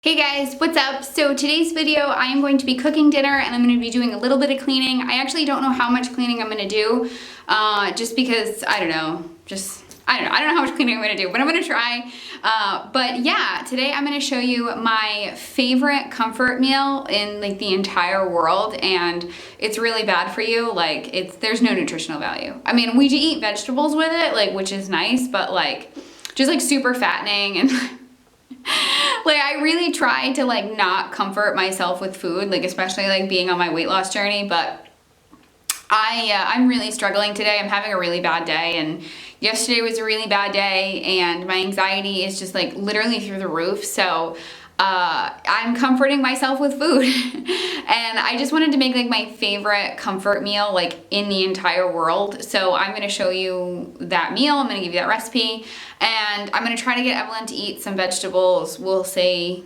Hey guys, what's up? So today's video, I am going to be cooking dinner and I'm going to be doing a little bit of cleaning. I actually don't know how much cleaning I'm going to do, just because, I don't know how much cleaning I'm going to do, but I'm going to try. But yeah, today I'm going to show you my favorite comfort meal in like the entire world, and it's really bad for you. Like there's no nutritional value. I mean, we do eat vegetables with it, like, which is nice, but like just like super fattening and like I really try to like not comfort myself with food, like especially like being on my weight loss journey, but I'm really struggling today. I'm having a really bad day, and yesterday was a really bad day, and my anxiety is just like literally through the roof. So I'm comforting myself with food and I just wanted to make like my favorite comfort meal like in the entire world. So I'm going to show you that meal. I'm going to give you that recipe, and I'm going to try to get Evelyn to eat some vegetables, we'll say.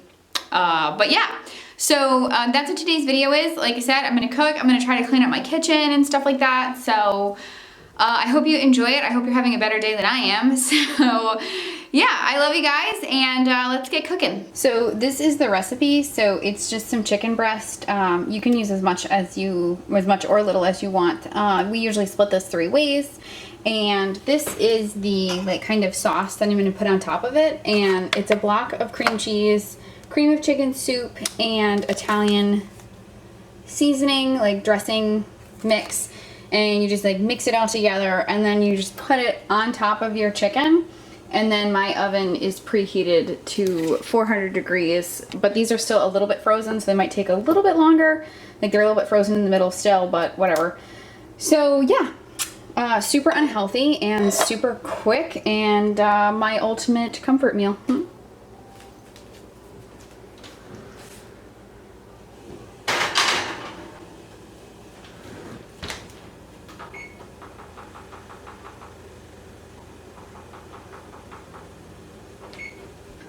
But yeah, so that's what today's video is. Like I said, I'm going to cook. I'm going to try to clean up my kitchen and stuff like that. So I hope you enjoy it. I hope you're having a better day than I am. So yeah, I love you guys, and let's get cooking. So this is the recipe. So it's just some chicken breast. You can use as much or little as you want. We usually split this 3 ways, and this is the like kind of sauce that I'm going to put on top of it. And it's a block of cream cheese, cream of chicken soup, and Italian seasoning, like dressing mix. And you just like mix it all together, and then you just put it on top of your chicken. And then my oven is preheated to 400 degrees, but these are still a little bit frozen, so they might take a little bit longer. Like they're a little bit frozen in the middle still, but whatever. So yeah, super unhealthy and super quick, and my ultimate comfort meal.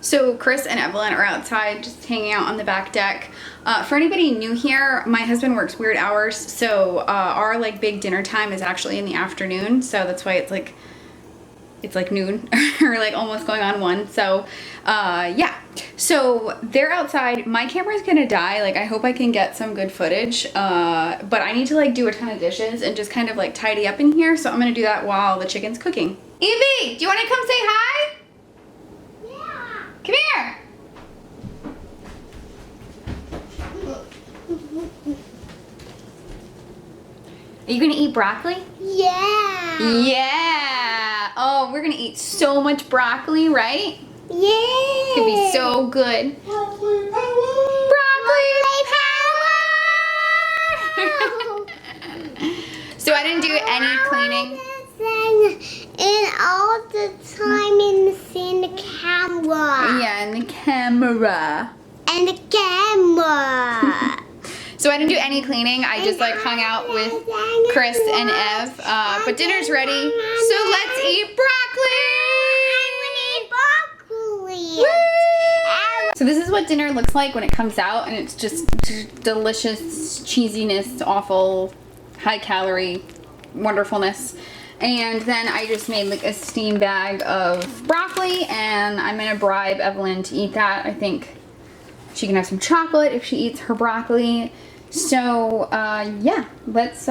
So Chris and Evelyn are outside just hanging out on the back deck. For anybody new here, my husband works weird hours, so our like big dinner time is actually in the afternoon, so that's why it's like noon or like almost going on 1. So yeah, so they're outside. My camera's gonna die. Like I hope I can get some good footage, but I need to like do a ton of dishes and just kind of like tidy up in here, so I'm gonna do that while the chicken's cooking. Evie, do you want to come say hi? Come here. Are you gonna eat broccoli? Yeah. Yeah. Oh, we're gonna eat so much broccoli, right? Yeah. It's gonna be so good. Broccoli power! So I didn't do any cleaning. And all the time in the camera. Yeah, in the camera. And the camera. So I didn't do any cleaning. I just like hung out with Chris and Ev. But dinner's ready. So let's eat broccoli. I want to eat broccoli. Woo! So this is what dinner looks like when it comes out, and it's just delicious cheesiness, awful, high calorie wonderfulness. And then I just made like a steam bag of broccoli, and I'm gonna bribe Evelyn to eat that. I think she can have some chocolate if she eats her broccoli. So yeah, let's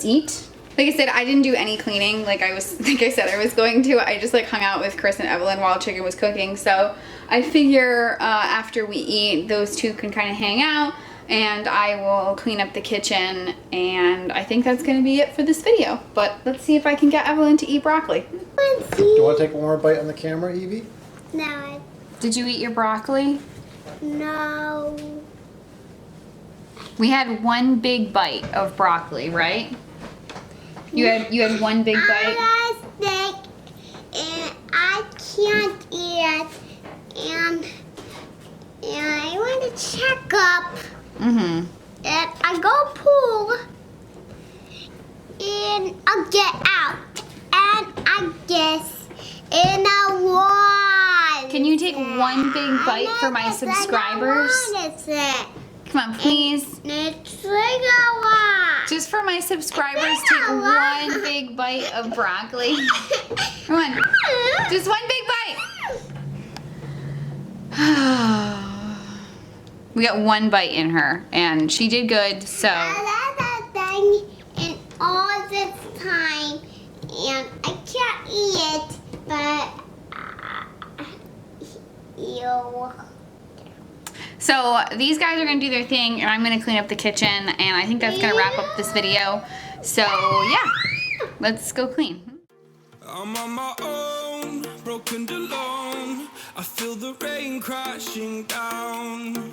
eat. Like I said, I didn't do any cleaning like I said I was going to. I just like hung out with Chris and Evelyn while chicken was cooking. So I figure after we eat, those two can kind of hang out, and I will clean up the kitchen, and I think that's going to be it for this video. But let's see if I can get Evelyn to eat broccoli. Do you want to take one more bite on the camera, Evie? No. Did you eat your broccoli? No. We had one big bite of broccoli, right? You had one big bite? I think, and I can't eat it, and I want to check up. Mm-hmm. And I go pool, and I get out, and I guess in a wall. Can you take one big bite for my subscribers? Come on, please. Just for my subscribers, take one big bite of broccoli. Come on. Just one big bite. We got one bite in her, and she did good, so. That thing in all this time, and I can't eat it, but you. So these guys are gonna do their thing, and I'm gonna clean up the kitchen, and I think that's gonna wrap up this video. So yeah, let's go clean. I'm on my own, broken alone. I feel the rain crashing down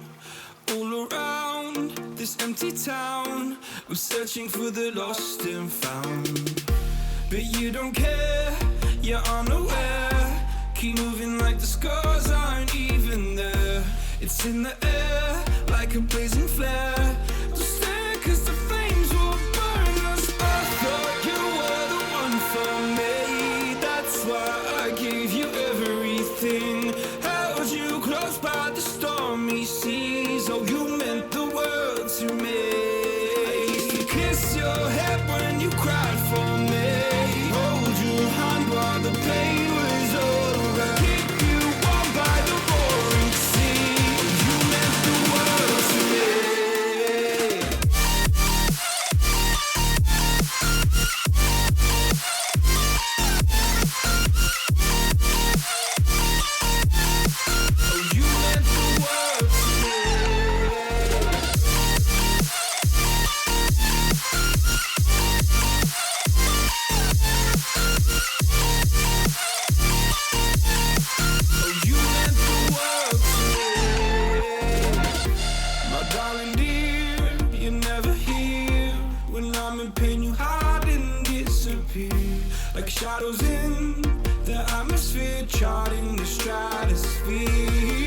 all around this empty town. I'm searching for the lost and found, but you don't care, you're unaware. Keep moving like the scars aren't even there. It's in the air like a blazing flare. Don't stare 'cause the flames will burn us. I thought you were the one for me. That's why I gave you everything. Held you close by the stormy seas. Oh, you meant the world to me. I used to kiss your head when you cried for me. Hold your hand while the pain was over. Keep you warm by the roaring sea. You meant the world to me. Oh, you meant the world to me. Oh, you meant the world to me. My darling dear, you're never here. When I'm in pain, you hide and disappear. Like shadows in the atmosphere, charting the stratosphere.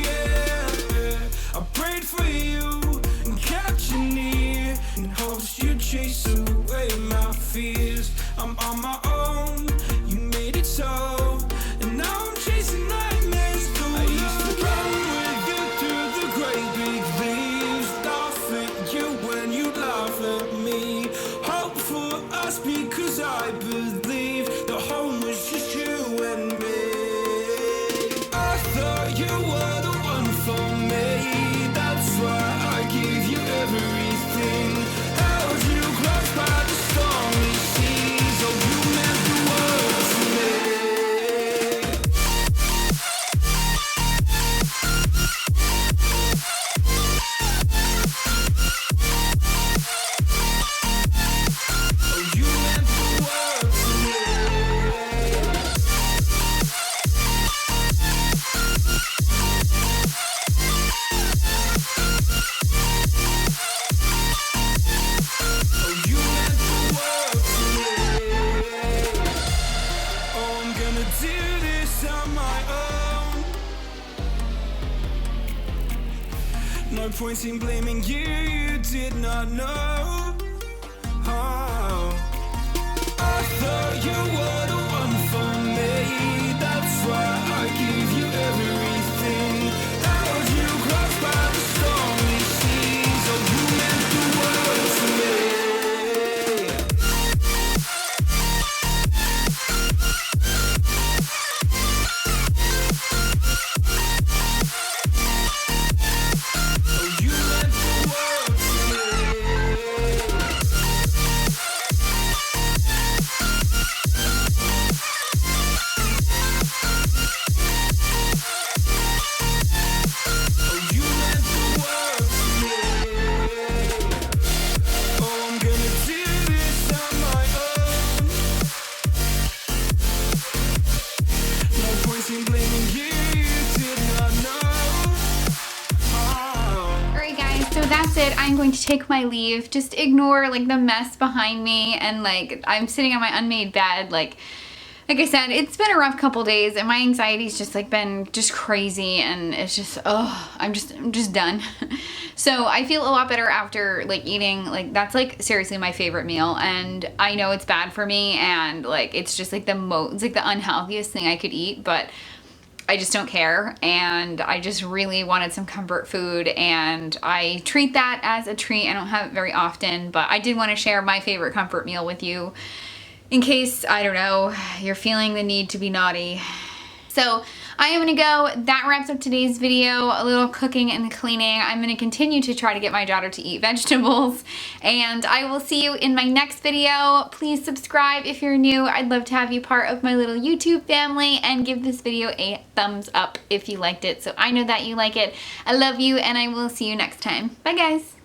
Yeah. I prayed for you and kept you near in hopes you'd chase away my fears. I'm on my own, you made it so, and now I'm chasing nightmares through. I used to run with you through the great big leaves, laugh at you when you laugh at me. Hope for us because I believe the home was just you and me. I thought you were the one for me. That's why I gave you everything. Held you close by the stormy seas. Oh, you meant the world to me. Oh, you meant the world to me. Oh, you meant the world to me. Oh, I'm gonna do this on my own. No point in blaming you, you did not know. Oh, I thought you were the one for me. That's why I gave you everything. Held you close by the stormy seas. Oh, you meant the world to me. Oh, you meant the world to me. Oh, you meant the world to me. Oh, I'm gonna do this on my own. No point in blaming you, you did not know. Oh. Alright guys, so that's it. I'm going to take my leave. Just ignore like the mess behind me, and like I'm sitting on my unmade bed. Like I said, it's been a rough couple days, and my anxiety's just like been just crazy, and it's just, I'm just done. So I feel a lot better after like eating, like that's like seriously my favorite meal, and I know it's bad for me, and like it's just like it's like the unhealthiest thing I could eat, but I just don't care, and I just really wanted some comfort food, and I treat that as a treat. I don't have it very often, but I did want to share my favorite comfort meal with you in case, I don't know, you're feeling the need to be naughty. So I am gonna go. That wraps up today's video, a little cooking and cleaning. I'm gonna continue to try to get my daughter to eat vegetables, and I will see you in my next video. Please subscribe if you're new. I'd love to have you part of my little YouTube family, and give this video a thumbs up if you liked it, so I know that you like it. I love you, and I will see you next time. Bye guys.